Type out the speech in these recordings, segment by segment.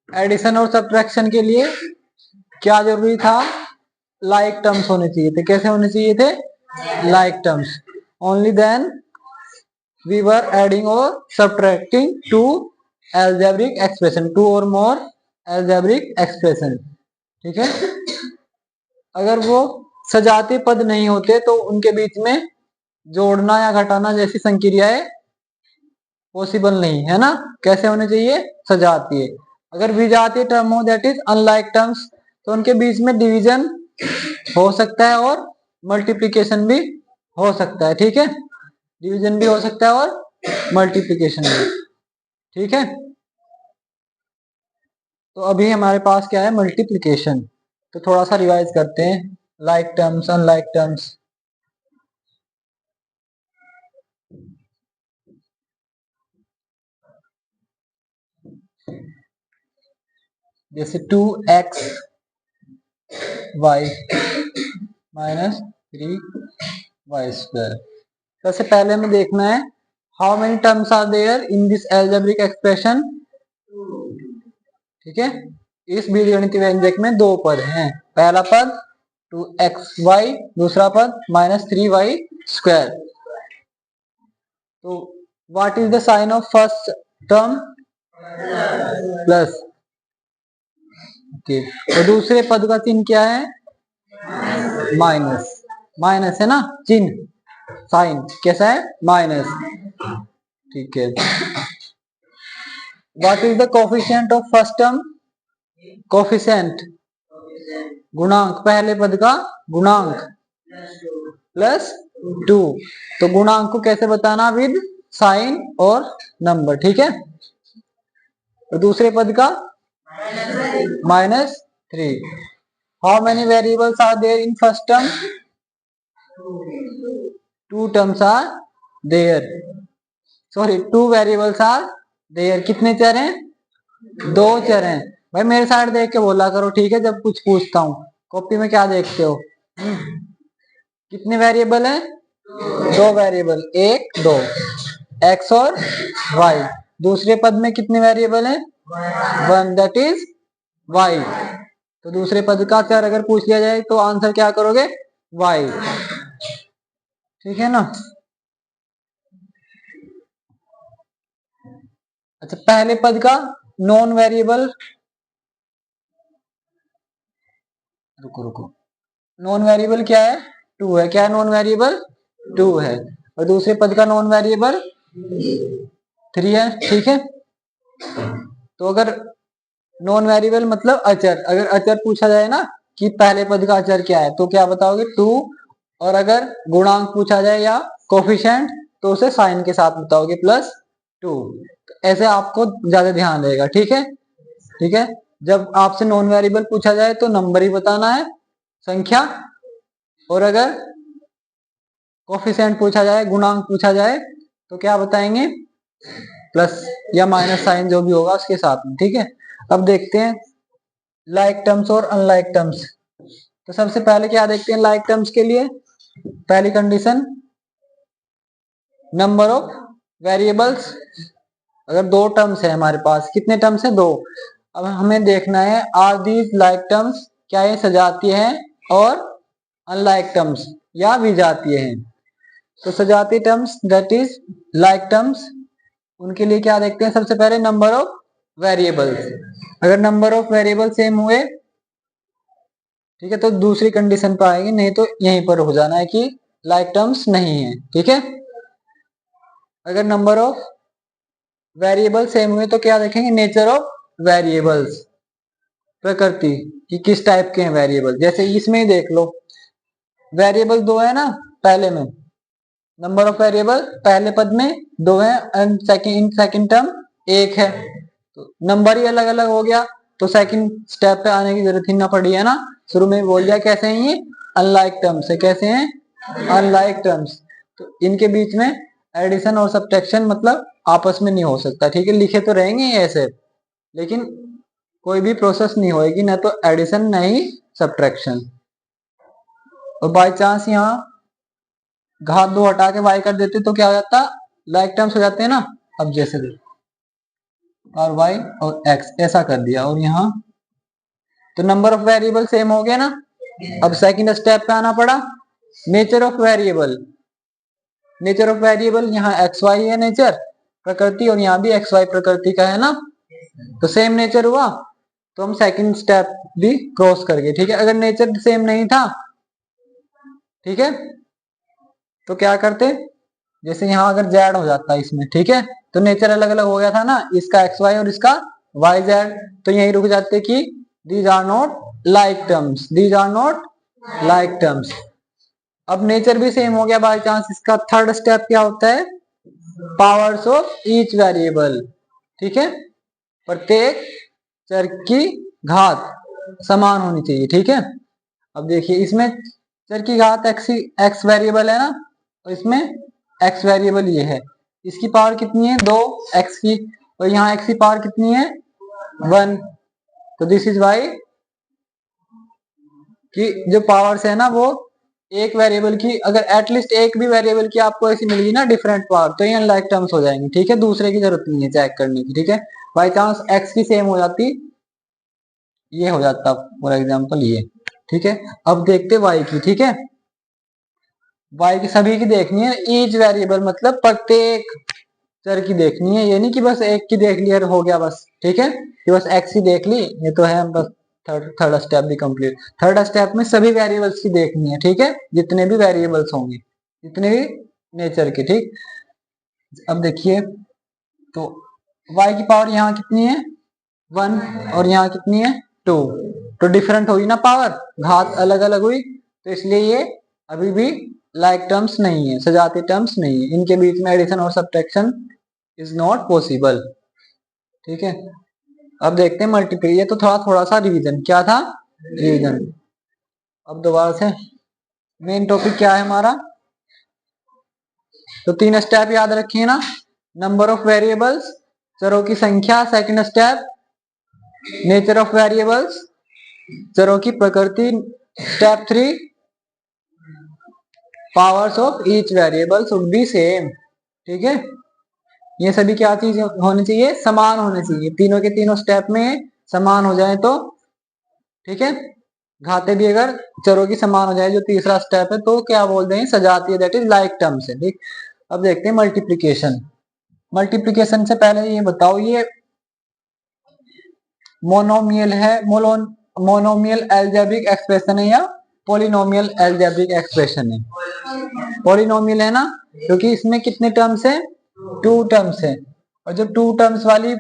Addition और subtraction के लिए क्या जरूरी था? लाइक टर्म्स होने चाहिए थे। कैसे होने चाहिए थे? Like terms. Only then we were adding और subtracting two algebraic expression, two और मोर algebraic expression। ठीक है। अगर वो सजातीय पद नहीं होते तो उनके बीच में जोड़ना या घटाना जैसी संक्रियाएं पॉसिबल नहीं है ना। कैसे होने चाहिए? सजातीय। अगर विजातीय टर्म हो, दैट इज अनलाइक टर्म्स, तो उनके बीच में डिवीजन हो सकता है और मल्टीप्लिकेशन भी हो सकता है। ठीक है, डिवीजन भी हो सकता है और मल्टीप्लिकेशन भी। ठीक है, तो अभी हमारे पास क्या है? मल्टीप्लिकेशन। तो थोड़ा सा रिवाइज करते हैं। Like terms, unlike terms. जैसे 2x y minus 3y square. सबसे पहले हमें देखना है how many terms are there in this algebraic expression. ठीक है, इस बीजगणितीय व्यंजक में दो पद हैं। पहला पद 2xy, दूसरा पद -3y स्क्वायर। तो what is the sign of first term? Plus. Okay, तो दूसरे पद का चिन्ह क्या है? माइनस। माइनस है ना चिन्ह, साइन कैसा है? माइनस। ठीक है। What is the coefficient of first term? Coefficient गुणांक, पहले पद का गुणांक +2। तो गुणांक को कैसे बताना? विद साइन और नंबर। ठीक है। तो दूसरे पद का -3। How many variables are there in first term? 2 terms are there, sorry 2 variables are there. कितने चर हैं? 2 चर हैं। भाई मेरे साइड देख के बोला करो, ठीक है, जब कुछ पूछता हूँ। कॉपी में क्या देखते हो? कितने वेरिएबल हैं? 2 वेरिएबल, 1 2, x और y। दूसरे पद में कितने वेरिएबल हैं? 1, दैट इज y। तो दूसरे पद का चर अगर पूछ लिया जाए तो आंसर क्या करोगे? y। ठीक है ना। अच्छा, पहले पद का नॉन वेरिएबल, रुको रुको, नॉन वेरिएबल क्या है? 2 है। क्या है नॉन वेरिएबल? 2 है। और दूसरे पद का नॉन वेरिएबल 3 है। ठीक है, तो अगर नॉन वेरिएबल मतलब अचर, अगर अचर पूछा जाए ना कि पहले पद का अचर क्या है, तो क्या बताओगे? 2। और अगर गुणांक पूछा जाए या कोफिशिएंट, तो उसे साइन के साथ बताओगे +2। तो ऐसे आपको ज्यादा ध्यान रहेगा। ठीक है। ठीक है, जब आपसे नॉन वेरिएबल पूछा जाए तो नंबर ही बताना है, संख्या। और अगर कोफिशिएंट पूछा जाए, गुणांक पूछा जाए, तो क्या बताएंगे? प्लस या माइनस साइन जो भी होगा उसके साथ में। ठीक है, अब देखते हैं लाइक टर्म्स और अनलाइक टर्म्स। तो सबसे पहले क्या देखते हैं लाइक टर्म्स के लिए? पहली कंडीशन, नंबर ऑफ वेरिएबल्स। अगर 2 टर्म्स है हमारे पास, कितने टर्म्स है? 2। अब हमें देखना है आर दीज लाइक टर्म्स, क्या ये सजातीय है और अनलाइक टर्म्स या विजातीय हैं। तो सजातीय terms that is like terms, उनके लिए क्या देखते हैं? सबसे पहले नंबर ऑफ वेरिएबल्स। अगर नंबर ऑफ वेरिएबल सेम हुए, ठीक है, तो दूसरी कंडीशन पर आएगी, नहीं तो यहीं पर हो जाना है कि लाइक टर्म्स नहीं है। ठीक है, अगर नंबर ऑफ वेरिएबल सेम हुए तो क्या देखेंगे? नेचर ऑफ वेरिएबल्स, प्रकृति कि किस टाइप के हैं वेरिएबल। जैसे इसमें ही देख लो, वेरिएबल 2 है ना पहले में, नंबर ऑफ वेरिएबल पहले पद में 2 है एंड सेकंड, सेकंड टर्म 1 है, तो नंबर ही अलग अलग हो गया। तो सेकंड स्टेप पे आने की जरूरत ही ना पड़ी है ना। शुरू में बोल दिया कैसे हैं ये? अनलाइक टर्म्स है। कैसे हैं? Unlike terms. तो इनके बीच में एडिशन और सब्ट्रैक्शन मतलब आपस में नहीं हो सकता। ठीक है, लिखे तो रहेंगे ये ऐसे, लेकिन कोई भी प्रोसेस नहीं होएगी, ना तो एडिशन ना ही सब्ट्रैक्शन। और बाय चांस यहाँ घात 2 हटा के y कर देते तो क्या हो जाता? लाइक टर्म्स हो जाते हैं ना। अब जैसे और वाई और एक्स ऐसा कर दिया। और यहाँ तो नंबर ऑफ वेरिएबल सेम हो गया ना। अब सेकंड स्टेप पे आना पड़ा, nature of variable. Nature of variable यहाँ एक्स वाई है नेचर प्रकृति, और यहाँ भी एक्स वाई प्रकृति का है ना, तो सेम नेचर हुआ, तो हम सेकंड स्टेप भी क्रॉस कर गए। ठीक है, अगर नेचर सेम नहीं था, ठीक है, तो क्या करते, जैसे यहाँ अगर जेड हो जाता है इसमें, ठीक है, तो नेचर अलग अलग हो गया था ना, इसका एक्स वाई और इसका वाई जेड, तो यही रुक जाते कि these are not like terms, these are not like terms. अब नेचर भी सेम हो गया बाय चांस, इसका थर्ड स्टेप क्या होता है, पावर्स ऑफ ईच वेरिएबल। ठीक है, प्रत्येक चर की घात समान होनी चाहिए। ठीक है, अब देखिए इसमें चर की घात एक्स वेरिएबल है ना, और इसमें एक्स वेरिएबल ये है, इसकी पावर कितनी है 2 एक्स की, और यहाँ एक्स की पावर कितनी है 1। तो दिस इज वाई कि जो पावर्स है ना वो एक वेरिएबल की, अगर एटलीस्ट एक भी वेरिएबल की आपको ऐसी मिलेगी ना डिफरेंट पावर, तो ये अनलाइक टर्म्स हो जाएंगे। ठीक है, दूसरे की जरूरत नहीं है चेक करने की। ठीक है, बाई चांस एक्स की सेम हो जाती, ये हो जाता फॉर एग्जांपल ये। ठीक है, अब देखते वाई की। ठीक है, वाई की सभी की देखनी है, ईच वेरिएबल मतलब प्रत्येक चर की देखनी है, ये नहीं कि बस एक की देख लिया हो गया बस। ठीक है, कि बस एक्स की देख ली, ये तो है बस। थर्ड स्टेप भी कंप्लीट। थर्ड स्टेप में सभी वेरिएबल्स की देखनी है। ठीक है, जितने भी वेरिएबल्स होंगे, जितने भी नेचर के। ठीक, अब देखिए तो y की पावर यहाँ कितनी है 1, और यहाँ कितनी है 2, तो डिफरेंट हुई ना पावर, घात अलग अलग हुई, तो इसलिए ये अभी भी लाइक टर्म्स नहीं है, सजाती टर्म्स नहीं है, इनके बीच में एडिशन और सब्ट्रैक्शन इज नॉट पॉसिबल। ठीक है, अब देखते हैं मल्टीप्लाई, ये तो थोड़ा थोड़ा सा रिवीजन, क्या था रिवीजन। अब दोबारा से मेन टॉपिक क्या है हमारा, तो 3 स्टेप याद रखिए ना, नंबर ऑफ वेरिएबल्स चरों की संख्या, second step nature of variables चरों की प्रकृति, step 3 powers of each variable should be same. ठीक है, ये सभी क्या चीज होनी चाहिए, समान होने चाहिए, तीनों के तीनों स्टेप में समान हो जाए तो। ठीक है, घाते भी अगर चरों की समान हो जाए, जो तीसरा स्टेप है, तो क्या बोलते हैं सजातीय, दैट इज लाइक टर्म्स है। ठीक, अब देखते हैं मल्टीप्लीकेशन। मल्टीप्लीकेशन से पहले ये बताओ, ये मोनोमियल है, मोनोमियल एल्जेब्रिक एक्सप्रेशन है या पॉलिनोमियल एल्जेब्रिक एक्सप्रेशन है। पॉलिनोमियल है ना, क्योंकि इसमें कितने टर्म्स है 2 टर्म्स है, और जो 2 टर्म्स वाली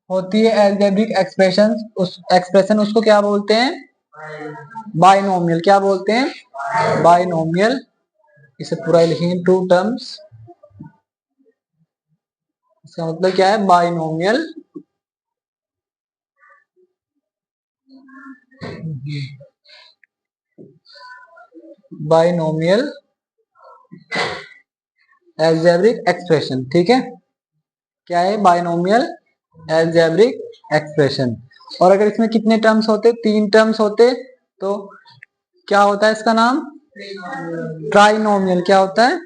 होती है एल्जेब्रिक एक्सप्रेशन, उस एक्सप्रेशन उसको क्या बोलते हैं बाइनोमियल। क्या बोलते हैं बाइनोमियल। इसे पूरा लिखेंगे 2 टर्म्स, इसका मतलब क्या है बाइनोमियल। Binomial algebraic expression. ठीक है, क्या है बाइनोमियल एल्जेब्रिक एक्सप्रेशन। और अगर इसमें कितने टर्म्स होते 3 टर्म्स होते, तो क्या होता है इसका नाम ट्राइनोमियल। क्या होता है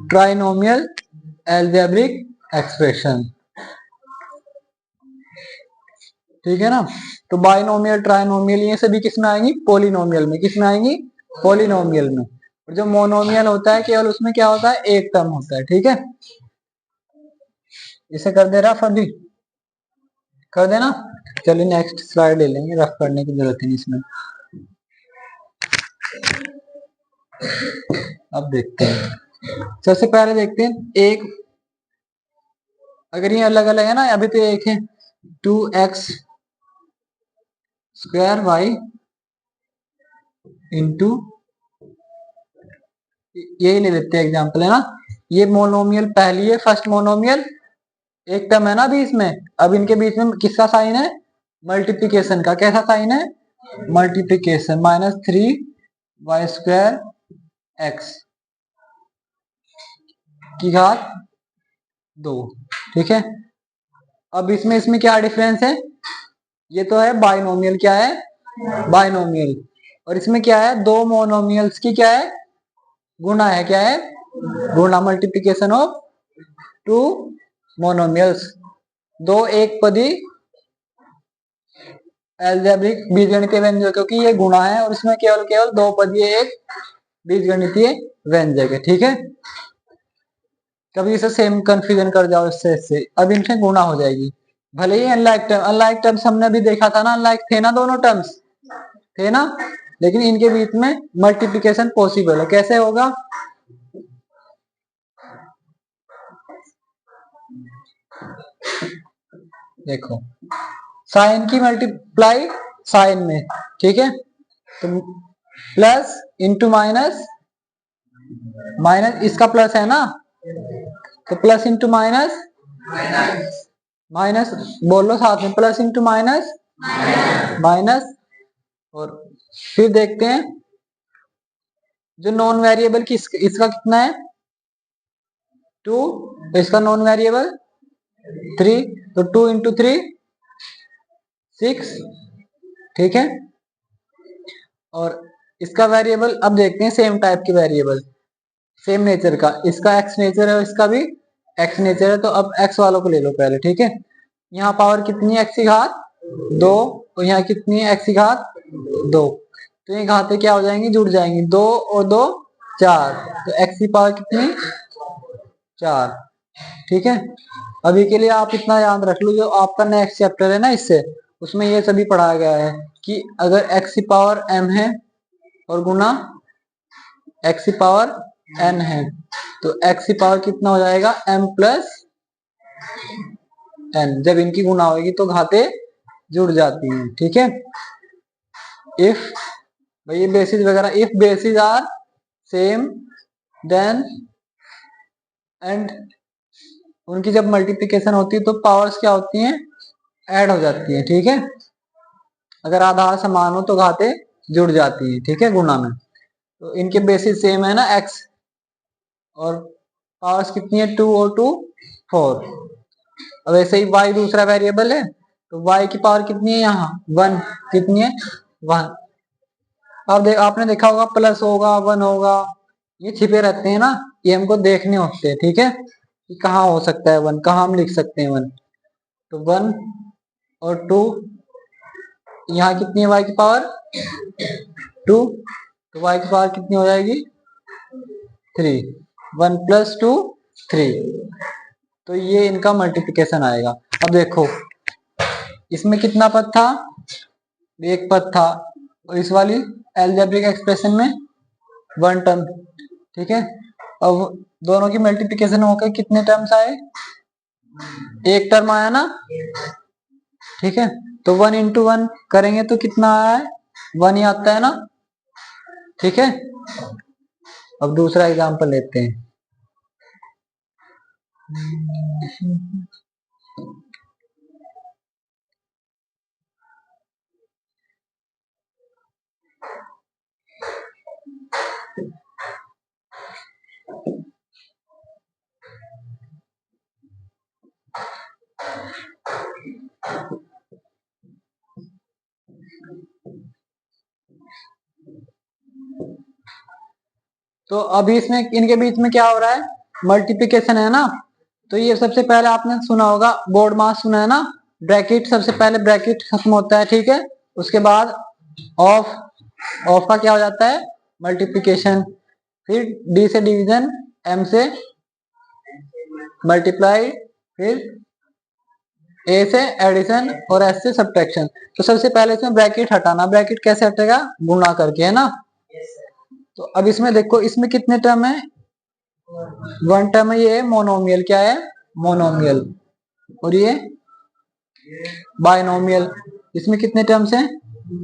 ट्राइनोमियल एल्जेब्रिक एक्सप्रेशन। ठीक है ना, तो बाइनोमियल ट्राइनोमियल ये सभी किसमें आएंगी पॉलिनोमियल में। किसमें आएंगी पॉलिनोमियल में। और जो मोनोमियल होता है केवल उसमें क्या होता है एक टर्म होता है। ठीक है, इसे कर दे रहा अभी कर देना। चलिए नेक्स्ट स्लाइड ले लेंगे, रफ करने की जरूरत नहीं इसमें। अब देखते हैं, सबसे पहले देखते हैं एक, अगर ये अलग अलग है ना, अभी तो एक है 2x स्क्वायर वाई इंटू, यही ले लेते हैं एग्जांपल है ना। ये मोनोमियल पहली है, फर्स्ट मोनोमियल, एक टर्म है ना अभी इसमें। अब इनके बीच में किसका साइन है मल्टीप्लीकेशन का। कैसा साइन है मल्टीप्लीकेशन, -3 y स्क्वायर x की घात 2। ठीक है, अब इसमें इसमें क्या डिफरेंस है, ये तो है बाइनोमियल, क्या है बाइनोमियल, और इसमें क्या है दो मोनोमियल्स की क्या है गुणा है। क्या है गुणा, मल्टीप्लीकेशन ऑफ टू मोनोमियल्स, दो एक पदी एल्जेब्रिक बीजगणितीय व्यंजक, क्योंकि ये गुणा है और इसमें केवल केवल दो पदीय एक बीजगणितीय व्यंजक है। ठीक है, कभी इसे सेम कंफ्यूजन कर जाओ इससे अब इनसे गुणा हो जाएगी। भले ही अनलाइक टर्म्स हमने अभी देखा था ना, अनलाइक थे ना, दोनों टर्म्स थे ना, लेकिन इनके बीच में मल्टीप्लिकेशन पॉसिबल है। कैसे होगा? देखो, साइन की मल्टीप्लाई साइन में, ठीक है, तो प्लस इंटू माइनस, माइनस इसका प्लस है ना, तो प्लस इंटू माइनस, माइनस बोलो साथ में, प्लस इंटू माइनस माइनस। और फिर देखते हैं जो नॉन वेरिएबल की इसका कितना है 2, तो इसका नॉन वेरिएबल 3, तो 2 इंटू 3 6, ठीक है। और इसका वेरिएबल अब देखते हैं, सेम टाइप के वेरिएबल, सेम नेचर का, इसका एक्स नेचर है और इसका भी एक्स नेचर है, तो अब एक्स वालों को ले लो पहले, ठीक है। यहाँ पावर कितनी है एक्स की घात 2, और यहाँ कितनी है एक्स की घात 2, तो ये घातें क्या हो जाएंगी, जुड़ जाएंगी, 2 और 2 4, तो एक्स की पावर कितनी 4, ठीक है। अभी के लिए आप इतना याद रख लो, जो आपका नेक्स्ट चैप्टर है ना इससे, उसमें ये सभी पढ़ाया गया है कि अगर एक्स की पावर m है और गुना एक्स की पावर n है, तो एक्स की पावर कितना हो जाएगा m प्लस n, जब इनकी गुना होगी तो घाते जुड़ जाती हैं, ठीक है। इफ भाई ये बेसिस वगैरह, if basis are same then, and उनकी जब मल्टीप्लिकेशन होती है तो पावर्स क्या होती हैं, ऐड हो जाती हैं, ठीक है। अगर आधार समान हो तो घाते जुड़ जाती हैं, ठीक है, गुना में। तो इनके बेसिस सेम है ना x, और पावर्स कितनी है 2 और 2 4। अब ऐसे ही y दूसरा वेरिएबल है, तो y की पावर कितनी है यहाँ 1, कितनी है 1। अब आपने देखा होगा प्लस होगा 1 होगा, ये छिपे रहते हैं ना, ये हमको देखने होते हैं, ठीक है, कि कहाँ हो सकता है 1, कहाँ हम लिख सकते हैं 1। तो 1 और 2, यहाँ कितनी है y की पावर 2, तो y की पावर कितनी हो जाएगी 3, 1 प्लस 2 3, तो ये इनका मल्टीप्लिकेशन आएगा। अब देखो इसमें कितना पद था, एक पद था, और इस वाली एल्जेब्रिक एक्सप्रेशन में 1 टर्म, ठीक है। अब दोनों की मल्टीप्लिकेशन होकर कितने टर्म्स आए, एक टर्म आया ना, ठीक है। तो 1 इंटू 1 करेंगे तो कितना आया है 1 ही आता है ना, ठीक है। अब दूसरा एग्जांपल लेते हैं। तो अभी इसमें इनके बीच में क्या हो रहा है, मल्टीप्लिकेशन है ना। तो ये सबसे पहले आपने सुना होगा बोर्ड मास, सुना है ना, ब्रैकेट, सबसे पहले ब्रैकेट खत्म होता है, ठीक है। उसके बाद ऑफ, ऑफ का क्या हो जाता है मल्टीप्लिकेशन, फिर डी से डिवीजन, एम से मल्टीप्लाई, फिर ए से एडिशन और एस से सब्ट्रैक्शन। तो सबसे पहले इसमें ब्रैकेट हटाना, ब्रैकेट कैसे हटेगा, गुणा करके, है ना। तो अब इसमें देखो, इसमें कितने टर्म है 1 टर्म है, ये मोनोमियल, क्या है मोनोमियल, और ये बायनोमियल, इसमें कितने टर्म्स हैं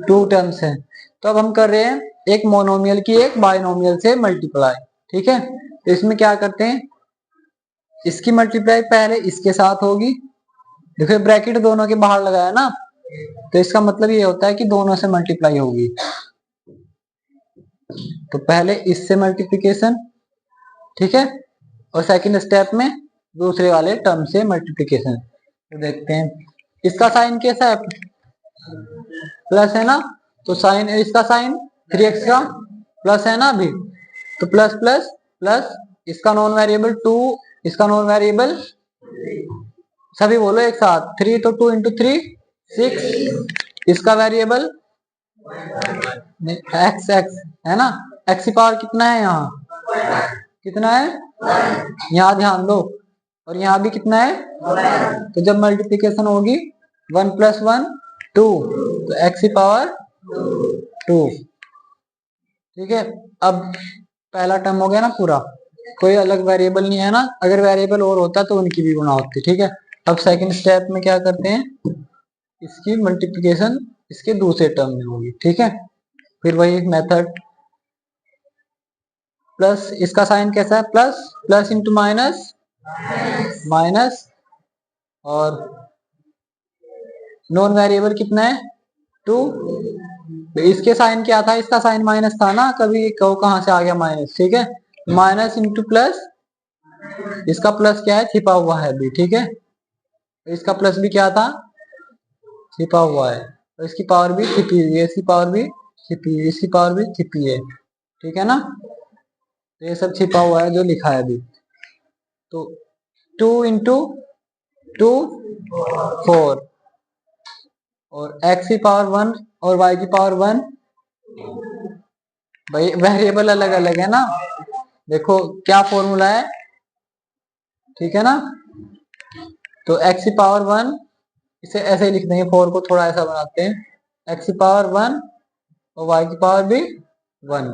2 टर्म्स हैं। तो अब हम कर रहे हैं एक मोनोमियल की एक बायनोमियल से मल्टीप्लाई, ठीक है। तो इसमें क्या करते हैं, इसकी मल्टीप्लाई पहले इसके साथ होगी, देखो ब्रैकेट दोनों के बाहर लगाया ना, तो इसका मतलब ये होता है कि दोनों से मल्टीप्लाई होगी। तो पहले इससे मल्टीप्लिकेशन, ठीक है, और सेकंड स्टेप में दूसरे वाले टर्म से मल्टीप्लिकेशन। तो देखते हैं इसका साइन कैसा है, प्लस है ना, तो साइन, इसका साइन 3x का प्लस है ना अभी, तो प्लस प्लस प्लस, इसका नॉन वेरिएबल 2 इसका नॉन वेरिएबल सभी बोलो एक साथ, 3 तो 2 इंटू 3 6। इसका वेरिएबल एक्स एक्स है ना, एक्स की पावर कितना है यहाँ, कितना है, यहाँ ध्यान दो, और यहाँ भी कितना है, तो जब मल्टीप्लिकेशन होगी 1 + 1 2, तो एक्स की पावर 2। ठीक है, अब पहला टर्म हो गया ना पूरा, कोई अलग वेरिएबल नहीं है ना, अगर वेरिएबल और होता तो उनकी भी गुणा होती। ठीक है, अब सेकंड स्टेप में क्या करते हैं, इसकी मल्टीप्लिकेशन इसके दूसरे टर्म में होगी। ठीक है, फिर वही मेथड, प्लस इसका साइन कैसा है, plus, plus into minus, minus, और नॉन वेरिएबल कितना है 2। इसके साइन क्या था, इसका साइन माइनस था ना, कभी कहो कहां से आ गया माइनस। ठीक है, माइनस इंटू प्लस, इसका प्लस क्या है, छिपा हुआ है अभी। ठीक है, इसका प्लस भी क्या था, छिपा हुआ है, और इसकी पावर भी छिपी हुई है, इसकी पावर भी छिपी हुई है, इसकी पावर भी छिपी है। ठीक है ना, तो ये सब छिपा हुआ है जो लिखा है अभी। तो 2 इंटू 2 4, और x की पावर 1 और y की पावर 1, भाई वेरिएबल अलग अलग है ना, देखो क्या फॉर्मूला है। ठीक है ना, तो x की पावर 1, इसे ऐसे ही लिख देंगे, 4 को थोड़ा ऐसा बनाते हैं, x की पावर 1 और y की पावर भी 1।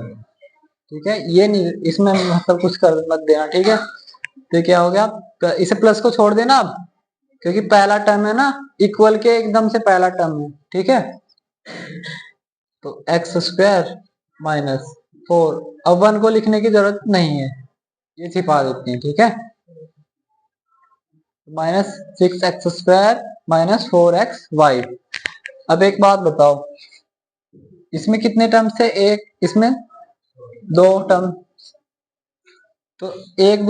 ठीक है, ये नहीं, इसमें मतलब कुछ कर मत देना। ठीक है, तो क्या हो गया, इसे प्लस को छोड़ देना अब, क्योंकि पहला टर्म है ना, इक्वल के एकदम से पहला टर्म है। ठीक है, तो x² माइनस 4, अब 1 को लिखने की जरूरत नहीं है, ये छिपा देते हैं। ठीक है, -6x² माइनस 4xy। अब एक बात बताओ, इसमें कितने टर्म्स थे, एक, इसमें 2 टर्म, तो एक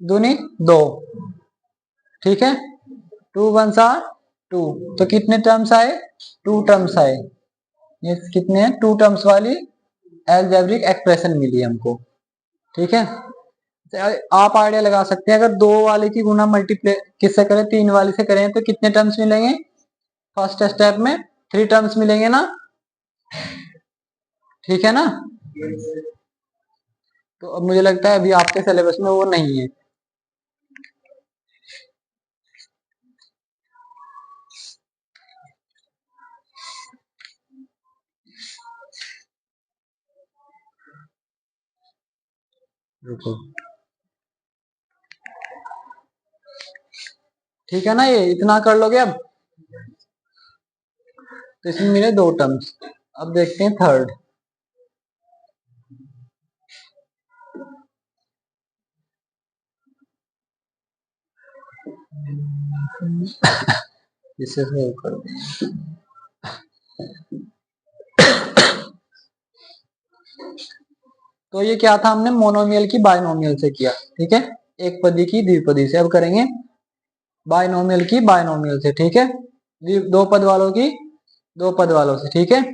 दूनी 2। ठीक है, 2 × 1 = 2, तो कितने टर्म्स आए, 2 टर्म्स आए। ये कितने हैं, 2 टर्म्स वाली अलजेब्रिक एक्सप्रेशन मिली हमको। ठीक है, आप आइडिया लगा सकते हैं, अगर 2 वाले की गुना मल्टीप्लाई किससे करें, 3 वाले से करें, तो कितने टर्म्स मिलेंगे, फर्स्ट स्टेप में 3 टर्म्स मिलेंगे ना। ठीक है ना, तो अब मुझे लगता है अभी आपके सिलेबस में वो नहीं है। रुको, ठीक है ना, ये इतना कर लोगे अब, तो इसमें मिले 2 टर्म्स। अब देखते हैं थर्ड। इसे सेव कर दें, तो ये क्या था, हमने मोनोमियल की बायनोमियल से किया। ठीक है, एक पदी की द्विपदी से, अब करेंगे बायनोमियल की बायनोमियल से। ठीक है, 2 पद वालों की 2 पद वालों से। ठीक है,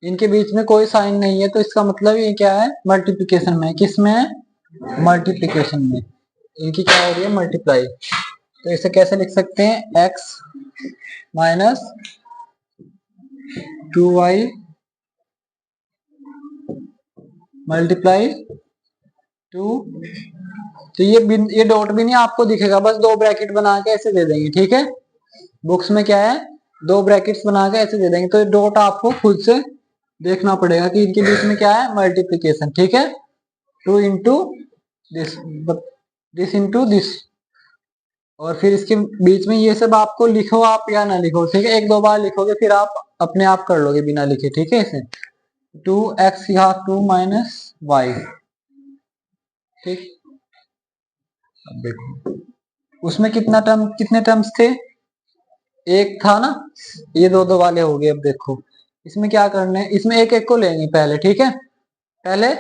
इनके बीच में कोई साइन नहीं है, तो इसका मतलब ये क्या है, मल्टीप्लिकेशन में, किस में है, मल्टीप्लिकेशन में, इनकी क्या हो रही है, मल्टीप्लाई। तो इसे कैसे लिख सकते हैं, x माइनस 2y मल्टीप्लाई 2, तो ये डॉट भी नहीं आपको दिखेगा, बस 2 ब्रैकेट बना के ऐसे दे देंगे। ठीक है, बुक्स में क्या है, 2 ब्रैकेट्स बना के ऐसे दे देंगे, तो डॉट आपको खुद से देखना पड़ेगा कि इनके बीच में क्या है, मल्टीप्लिकेशन। ठीक है, 2 into this, this into this, और फिर इसके बीच में ये सब आपको लिखो आप या ना लिखो, ठीक है, एक दो बार लिखोगे फिर आप अपने आप कर लोगे बिना लिखे, ठीक है। इसे 2x यहाँ 2 माइनस वाई, ठीक। अब देखो उसमें कितने टर्म्स थे, एक था ना, ये दो दो वाले हो गए। अब देखो इसमें क्या करना है, इसमें एक एक को लेंगे पहले, ठीक है। पहले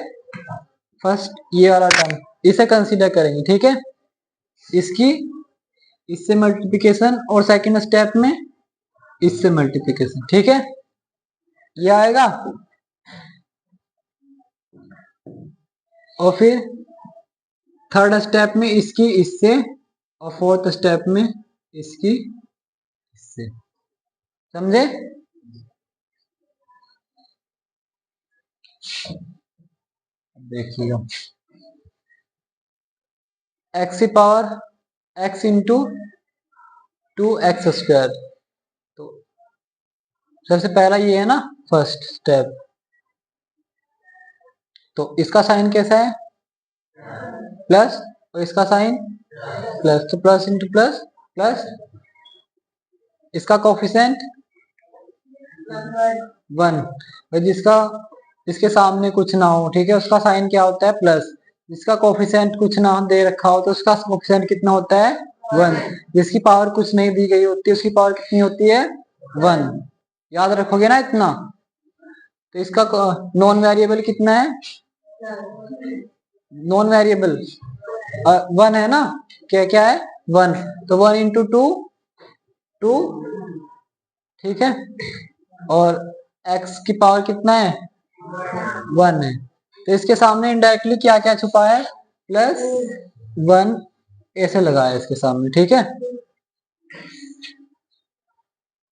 फर्स्ट ये वाला टर्म इसे कंसीडर करेंगे, ठीक है, इसकी इससे मल्टीप्लिकेशन और सेकंड स्टेप में इससे मल्टीप्लिकेशन, ठीक है, ये आएगा। और फिर थर्ड स्टेप में इसकी इससे और फोर्थ स्टेप में इसकी इससे, समझे। देखिएगा एक्स की पावर एक्स इंटू 2x², तो सबसे पहला ये है ना फर्स्ट स्टेप, तो इसका साइन कैसा है प्लस, और इसका साइन प्लस, तो प्लस इंटू प्लस प्लस, इसका कोफिशिएंट 1, और जिसके सामने कुछ ना हो, ठीक है, उसका साइन क्या होता है प्लस, जिसका कोफिशिएंट कुछ ना दे रखा हो तो उसका कोफिशिएंट कितना होता है 1, जिसकी पावर कुछ नहीं दी गई होती उसकी पावर कितनी होती है 1, याद रखोगे ना इतना। तो इसका नॉन वेरिएबल कितना है, नॉन वेरिएबल 1 है ना, क्या क्या है 1, तो 1 इंटू 2 2, ठीक है, और x की पावर कितना है 1 है, तो इसके सामने इनडायरेक्टली क्या क्या छुपा है +1 ऐसे लगाया इसके सामने, ठीक है।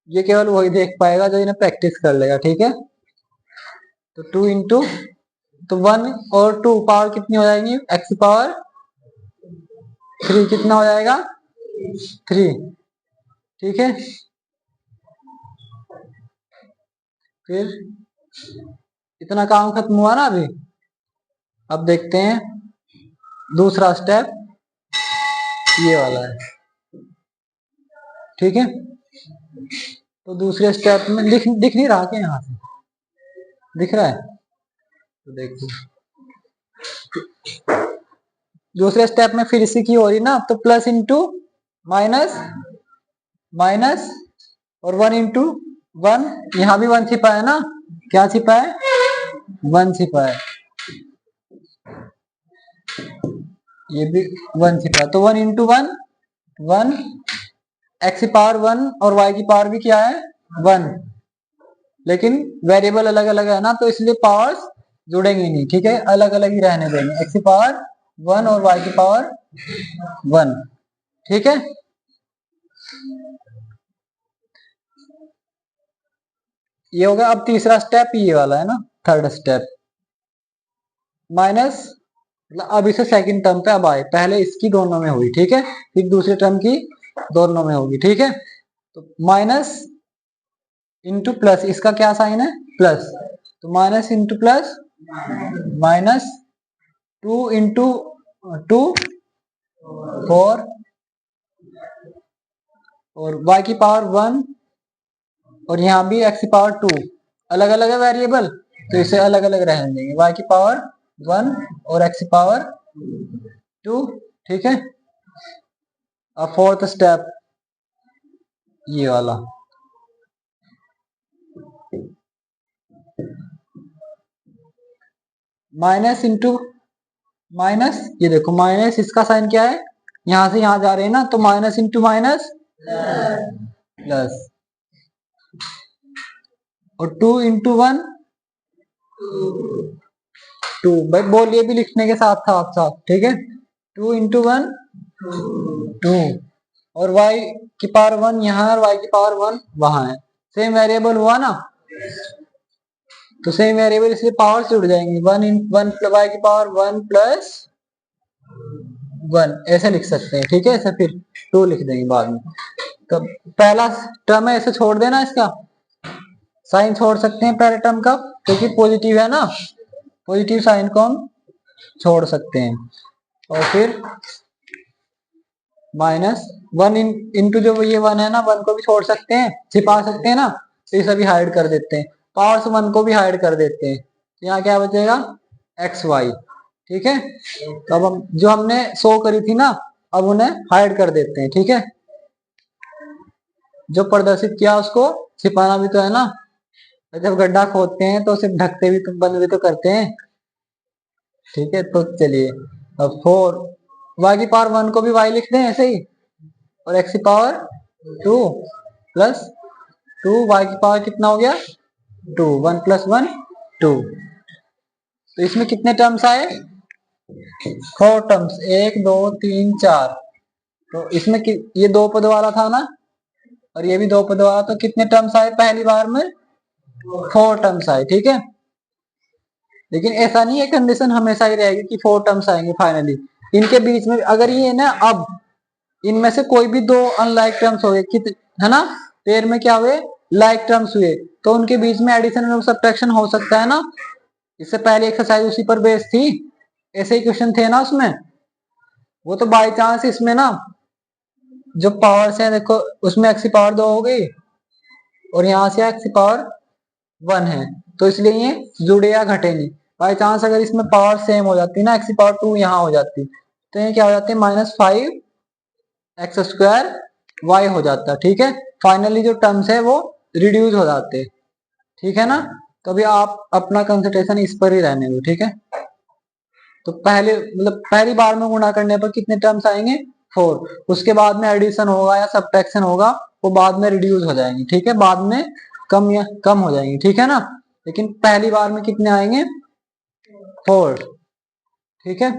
ये केवल वही देख पाएगा जो इन्हें प्रैक्टिस कर लेगा, ठीक है। तो 2 इंटू, तो 1 और 2 पावर कितनी हो जाएगी, x की पावर 3 कितना हो जाएगा 3, ठीक है। फिर इतना काम खत्म हुआ ना अभी। अब देखते हैं दूसरा स्टेप, ये वाला है, ठीक है। तो दूसरे स्टेप में दिख नहीं रहा क्या, यहाँ से दिख रहा है, तो देखो दूसरे स्टेप में फिर इसी की हो रही ना, तो प्लस इंटू माइनस माइनस और 1 इंटू 1, यहाँ भी 1 छिपा है ना, क्या छिपा है 1 छिपा है, ये भी 1 छिपा है, तो 1 इंटू 1 1, x की पावर 1 और y की पावर भी क्या है 1, लेकिन वेरिएबल अलग अलग है ना, तो इसलिए पावर्स जुड़ेंगे नहीं, ठीक है, अलग अलग ही रहने देंगे, x की पावर 1 और y की पावर 1, ठीक है। ये हो गया। अब तीसरा स्टेप ये वाला है ना, थर्ड स्टेप माइनस, अब इसे सेकंड टर्म पे अब आए, पहले इसकी दोनों में हुई, ठीक है, फिर दूसरे टर्म की दोनों में होगी, ठीक है। तो माइनस इंटू प्लस, इसका क्या साइन है प्लस, तो minus into plus minus 2 into 2 4, और y की पावर 1, और यहाँ भी x की पावर 2, अलग अलग है वेरिएबल, तो इसे अलग अलग रहने देंगे, y की पावर 1 और x की पावर 2, ठीक है। अब फोर्थ स्टेप ये वाला, माइनस इंटू माइनस, ये देखो माइनस, इसका साइन क्या है, यहां से यहां जा रहे हैं ना, तो माइनस इंटू माइनस प्लस, और 2 इंटू 1 2, भाई बोलिए भी लिखने के साथ साथ साथ, ठीक है, 2 इंटू 1 2, और y की पावर 1 यहाँ और y की पावर 1 वहां है, सेम वेरिएबल हुआ ना, तो सेम वेरिएबल इसलिए पावर से जुड़ जाएंगे, 1 y की पावर 1 प्लस 1 ऐसे लिख सकते हैं, ठीक है, ऐसे फिर 2 लिख देंगे बाद में। तो पहला टर्म है ऐसे छोड़ देना, इसका साइन छोड़ सकते हैं पहले टर्म का, क्योंकि पॉजिटिव है ना, पॉजिटिव साइन को हम छोड़ सकते हैं, और फिर माइनस वन इंटू जो ये वन है ना, वन को भी छोड़ सकते हैं, छिपा सकते हैं ना, तो इसे भी हाइड कर देते हैं। पावर्स वन को भी हाइड कर देते हैं, तो यहाँ क्या बचेगा, एक्स वाई। ठीक है, तो अब हम जो हमने शो करी थी ना, अब उन्हें हाइड कर देते हैं। ठीक है, जो प्रदर्शित किया उसको छिपाना भी तो है ना, जब गड्ढा खोदते हैं तो सिर्फ ढकते भी तो, बंद भी तो करते हैं। ठीक है, तो चलिए अब फोर, वाई की पावर वन को भी वाई लिख दें ऐसे ही, और एक्स की power two plus two, Y की पावर कितना हो गया, two, one plus one two. तो इसमें कितने टर्म्स आए, फोर टर्म्स, एक दो तीन चार। तो इसमें ये दो पद वाला था ना, और ये भी दो पद वाला, तो कितने टर्म्स आए पहली बार में, फोर टर्म्स आए। ठीक है, लेकिन ऐसा नहीं है, कंडीशन हमेशा ही रहेगी कि फोर टर्म्स आएंगे फाइनली। इनके बीच में अगर ये ना, अब इनमें से कोई भी दो अनलाइक टर्म्स हो गए, है ना, पेयर में क्या हुए, लाइक टर्म्स हुए, तो उनके बीच में एडिशन और सब्ट्रैक्शन हो सकता है ना। इससे पहले एक्सरसाइज उसी पर बेस्ड थी, ऐसे ही क्वेश्चन थे ना उसमें। वो तो बाई चांस इसमें ना जो पावर्स है देखो, उसमें एक्स की पावर दो हो गई, और यहाँ से एक्स की पावर वन है, तो इसलिए ये जुड़े या घटे नहीं। बाई चांस अगर इसमें पावर सेम हो जाती ना, एक्स की पावर टू यहाँ हो जाती, तो ये क्या हो जाती है, -5 एक्स स्क्वायर वाई हो जाता है। ठीक है, फाइनली जो टर्म्स है वो रिड्यूस हो जाते हैं। ठीक है ना, तो अभी आप अपना कंसंट्रेशन इस पर ही रहने दो। ठीक है, तो पहले मतलब पहली बार में गुणा करने पर कितने टर्म्स आएंगे, फोर। उसके बाद में एडिशन होगा या सब्ट्रैक्शन होगा, वो बाद में रिड्यूस हो जाएंगे। ठीक है, बाद में कम या कम हो जाएंगे। ठीक है ना, लेकिन पहली बार में कितने आएंगे, फोर। ठीक है,